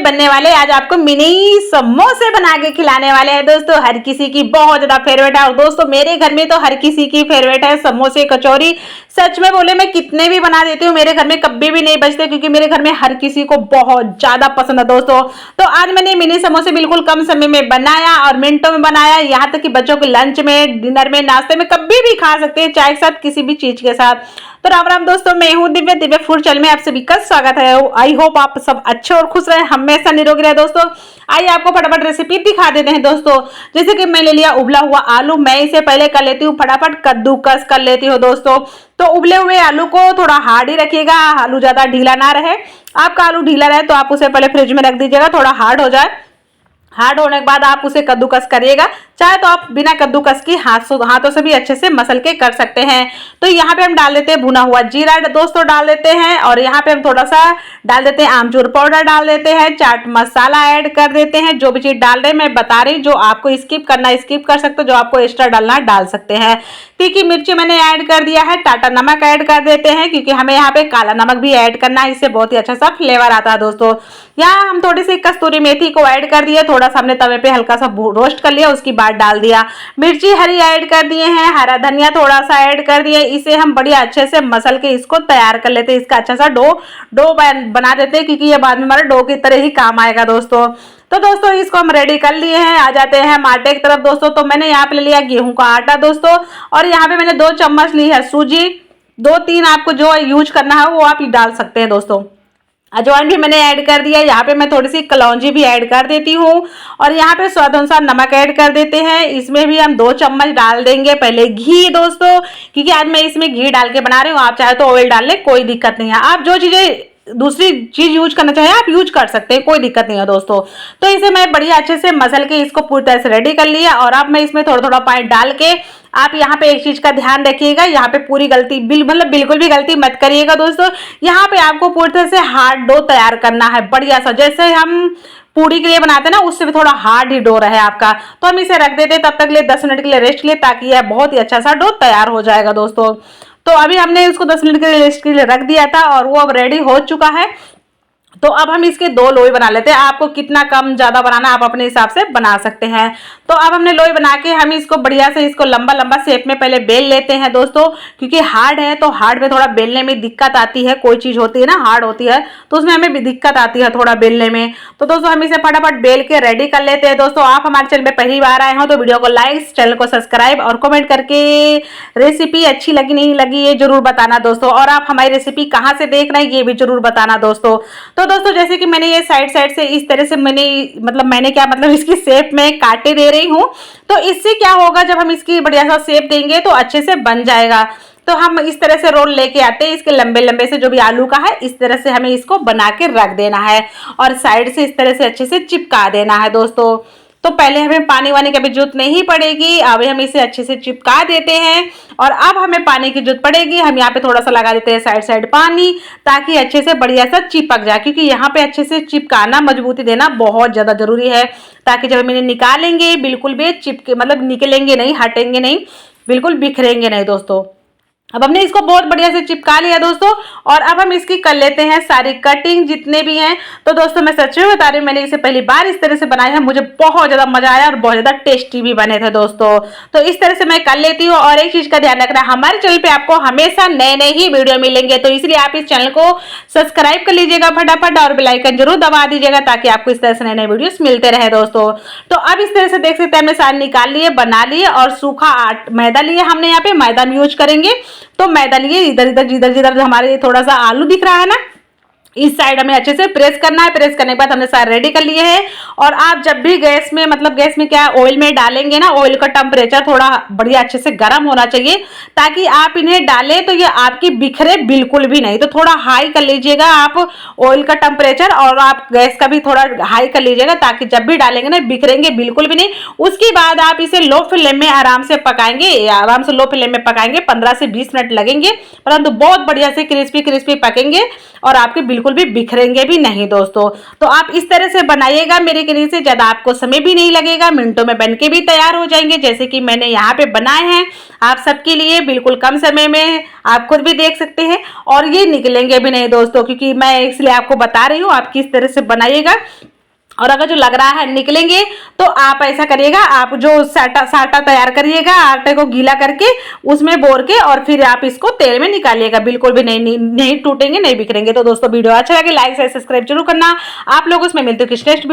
बनने वाले आज आपको मिनी समोसे बना के खिलाने वाले हैं दोस्तों। हर किसी की बहुत ज्यादा फेवरेट है और दोस्तों मेरे घर में तो हर किसी की फेवरेट है समोसे कचौरी। सच में बोले मैं कितने भी बना देती हूँ मेरे घर में कभी भी नहीं बचते, क्योंकि मेरे घर में हर किसी को बहुत ज्यादा पसंद है दोस्तों। तो आज मैंने मिनी समोसे बिल्कुल कम समय में बनाया और मिनटों में बनाया, यहाँ तक कि बच्चों के लंच में, डिनर में, नाश्ते में कभी भी खा सकते हैं, चाय के साथ, किसी भी चीज के साथ। तो राम राम दोस्तों, मैं हूँ दिव्या, दिव्या फूड चैनल में आप सभी का स्वागत है। आई होप आप सब अच्छे और खुश रहे, हमेशा निरोगी रहे दोस्तों। आइए आपको फटाफट रेसिपी दिखा देते हैं दोस्तों। जैसे कि मैं ले लिया उबला हुआ आलू, मैं इसे पहले कर लेती हूँ फटाफट कद्दूकस कर लेती हूँ दोस्तों। तो उबले हुए आलू को थोड़ा हार्ड ही रखिएगा, आलू ज्यादा ढीला ना रहे। आपका आलू ढीला रहे तो आप उसे पहले फ्रिज में रख दीजिएगा, थोड़ा हार्ड हो जाए। हार्ड होने के बाद आप उसे कद्दूकस करिएगा, चाहे तो आप बिना कद्दूकस की हाथों से भी अच्छे से मसल के कर सकते हैं। तो यहाँ पे हम डाल देते हैं भुना हुआ जीरा दोस्तों डाल देते हैं, और यहाँ पे हम थोड़ा सा डाल देते हैं आमचूर पाउडर डाल देते हैं, चाट मसाला ऐड कर देते हैं। जो भी चीज डाल रहे हैं मैं बता रही, जो आपको स्किप करना स्किप कर सकते हो, जो आपको एक्स्ट्रा डालना डाल सकते हैं। तीखी मिर्ची मैंने ऐड कर दिया है, टाटा नमक ऐड कर देते हैं, क्योंकि हमें यहाँ पे काला नमक भी ऐड करना है, इससे बहुत ही अच्छा सा फ्लेवर आता है दोस्तों। यहाँ हम थोड़ी सी कस्तूरी मेथी को ऐड कर दिया, थोड़ा सा हमने तवे पे हल्का सा रोस्ट कर लिया, उसके बाद डाल दिया। मिर्ची हरी ऐड कर दिए हैं, हरा धनिया थोड़ा सा ऐड कर दिया। इसे हम बढ़िया अच्छे से मसल के इसको तैयार कर लेते हैं, इसका अच्छा सा डो बना देते हैं, क्योंकि ये बाद में हमारे डो की तरह ही काम आएगा दोस्तों। तो दोस्तों इसको हम रेडी कर लिए हैं। आ जाते हैं हम आटे की तरफ दोस्तों। तो मैंने यहाँ पे ले लिया गेहूं का आटा दोस्तों, और यहाँ पे मैंने 2 चम्मच ली है सूजी। 2-3 आपको जो यूज करना है वो आप डाल सकते हैं दोस्तों। अजवाइन भी मैंने ऐड कर दिया। यहाँ पे मैं थोड़ी सी कलौंजी भी ऐड कर देती हूँ, और यहाँ पे स्वाद अनुसार नमक ऐड कर देते हैं। इसमें भी हम 2 चम्मच डाल देंगे पहले घी दोस्तों, क्योंकि आज मैं इसमें घी डाल के बना रही हूँ। आप चाहे तो ऑयल डाल ले, कोई दिक्कत नहीं है। आप जो चीजें दूसरी चीज यूज करना चाहे आप यूज कर सकते हैं, कोई दिक्कत नहीं है दोस्तों। तो इसे मैं बढ़िया अच्छे से मसल के इसको पूरी तरह से रेडी कर लिया, और अब मैं इसमें थोड़ा थोड़ा पानी डाल के, आप यहाँ पे एक चीज का ध्यान रखिएगा, यहाँ पे पूरी गलती बिल्कुल भी गलती मत करिएगा दोस्तों। यहाँ पे आपको पूरी तरह से हार्ड डो तैयार करना है, बढ़िया सा, जैसे हम पूरी के लिए बनाते हैं ना, उससे भी थोड़ा हार्ड ही डो रहे आपका। तो हम इसे रख देते तब तक लिए 10 मिनट के लिए रेस्ट के लिए, ताकि यह बहुत ही अच्छा सा डो तैयार हो जाएगा दोस्तों। तो अभी हमने इसको 10 मिनट के लिए रेस्ट के लिए रख दिया था, और वो अब रेडी हो चुका है। तो अब हम इसके 2 लोई बना लेते हैं। आपको कितना कम ज्यादा बनाना आप अपने हिसाब से बना सकते हैं। तो अब हमने लोई बना के हम इसको बढ़िया से इसको लंबा लंबा शेप में पहले बेल लेते हैं दोस्तों, क्योंकि हार्ड है तो हार्ड में थोड़ा बेलने में दिक्कत आती है। कोई चीज होती है ना हार्ड होती है तो उसमें हमें भी दिक्कत आती है थोड़ा बेलने में। तो दोस्तों हम इसे फटाफट बेल के रेडी कर लेते हैं दोस्तों। आप हमारे चैनल में पहली बार आए हो तो वीडियो को लाइक, चैनल को सब्सक्राइब और कमेंट करके रेसिपी अच्छी लगी नहीं लगी ये जरूर बताना दोस्तों। और आप हमारी रेसिपी कहाँ से देख रहे हैं ये भी जरूर बताना दोस्तों। तो दोस्तों जैसे कि मैंने ये साइड से इस तरह से मैंने क्या इसकी शेप में काटे दे रही हूँ। तो इससे क्या होगा, जब हम इसकी बढ़िया सा शेप देंगे तो अच्छे से बन जाएगा। तो हम इस तरह से रोल लेके आते हैं, इसके लंबे लंबे से जो भी आलू का है इस तरह से हमें इसको बना के रख देना है, और साइड से इस तरह से अच्छे से चिपका देना है दोस्तों। तो पहले हमें पानी वानी की भी जरूरत नहीं पड़ेगी, अभी हम इसे अच्छे से चिपका देते हैं। और अब हमें पानी की जरूरत पड़ेगी, हम यहाँ पे थोड़ा सा लगा देते हैं साइड पानी, ताकि अच्छे से बढ़िया सा चिपक जाए, क्योंकि यहाँ पे अच्छे से चिपकाना, मजबूती देना बहुत ज्यादा जरूरी है, ताकि जब हम इन्हें निकालेंगे बिल्कुल भी चिपके निकलेंगे नहीं, हटेंगे नहीं, बिल्कुल बिखरेंगे नहीं दोस्तों। अब हमने इसको बहुत बढ़िया से चिपका लिया दोस्तों, और अब हम इसकी कर लेते हैं सारी कटिंग जितने भी हैं। तो दोस्तों मैं सच में बता रही हूँ, मैंने इसे पहली बार इस तरह से बनाया है, मुझे बहुत ज्यादा मजा आया और बहुत ज्यादा टेस्टी भी बने थे दोस्तों। तो इस तरह से मैं कर लेती हूँ। और एक चीज का ध्यान रखना, हमारे चैनल पे आपको हमेशा नए नए ही वीडियो मिलेंगे, तो इसलिए आप इस चैनल को सब्सक्राइब कर लीजिएगा फटाफट, और बेल आइकन जरूर दबा दीजिएगा, ताकि आपको इस तरह से नए नए वीडियोस मिलते रहे दोस्तों। तो अब इस तरह से देख सकते हैं हमने सारे निकाल लिए, बना लिए, और सूखा मैदा लिए हमने, यहाँ पे मैदा यूज करेंगे। तो मैदा लिए, इधर इधर जिधर जिधर हमारे थोड़ा सा आलू दिख रहा है ना, इस साइड हमें अच्छे से प्रेस करना है। प्रेस करने के बाद हमने सारे रेडी कर लिए हैं। और आप जब भी गैस में क्या ऑयल में डालेंगे ना, ऑयल का टेम्परेचर थोड़ा बढ़िया अच्छे से गर्म होना चाहिए, ताकि आप इन्हें डालें तो ये आपकी बिखरे बिल्कुल भी नहीं। तो थोड़ा हाई कर लीजिएगा आप ऑयल का टेम्परेचर, और आप गैस का भी थोड़ा हाई कर लीजिएगा, ताकि जब भी डालेंगे ना बिखरेंगे बिल्कुल भी नहीं। उसके बाद आप इसे लो फ्लेम में आराम से पकाएंगे, आराम से लो फ्लेम में पकाएंगे, 15 से 20 मिनट लगेंगे, परंतु बहुत बढ़िया से क्रिस्पी पकेंगे, और आपके बिल्कुल भी बिखरेंगे भी नहीं दोस्तों। तो आप इस तरह से बनाइएगा, मेरे कहने से ज्यादा आपको समय भी नहीं लगेगा, मिनटों में बनके भी तैयार हो जाएंगे, जैसे कि मैंने यहाँ पे बनाए हैं आप सबके लिए बिल्कुल कम समय में। आप खुद भी देख सकते हैं, और ये निकलेंगे भी नहीं दोस्तों, क्योंकि मैं इसलिए आपको बता रही हूँ आप किस तरह से बनाइएगा। और अगर जो लग रहा है निकलेंगे तो आप ऐसा करिएगा, आप जो साटा तैयार करिएगा आटे को गीला करके उसमें बोर के और फिर आप इसको तेल में निकालिएगा, बिल्कुल भी नहीं टूटेंगे, नहीं बिखरेंगे। तो दोस्तों वीडियो अच्छा लगे लाइक शेयर सब्सक्राइब जरूर करना आप लोग। उसमें मिलते हैं किस नेक्स्ट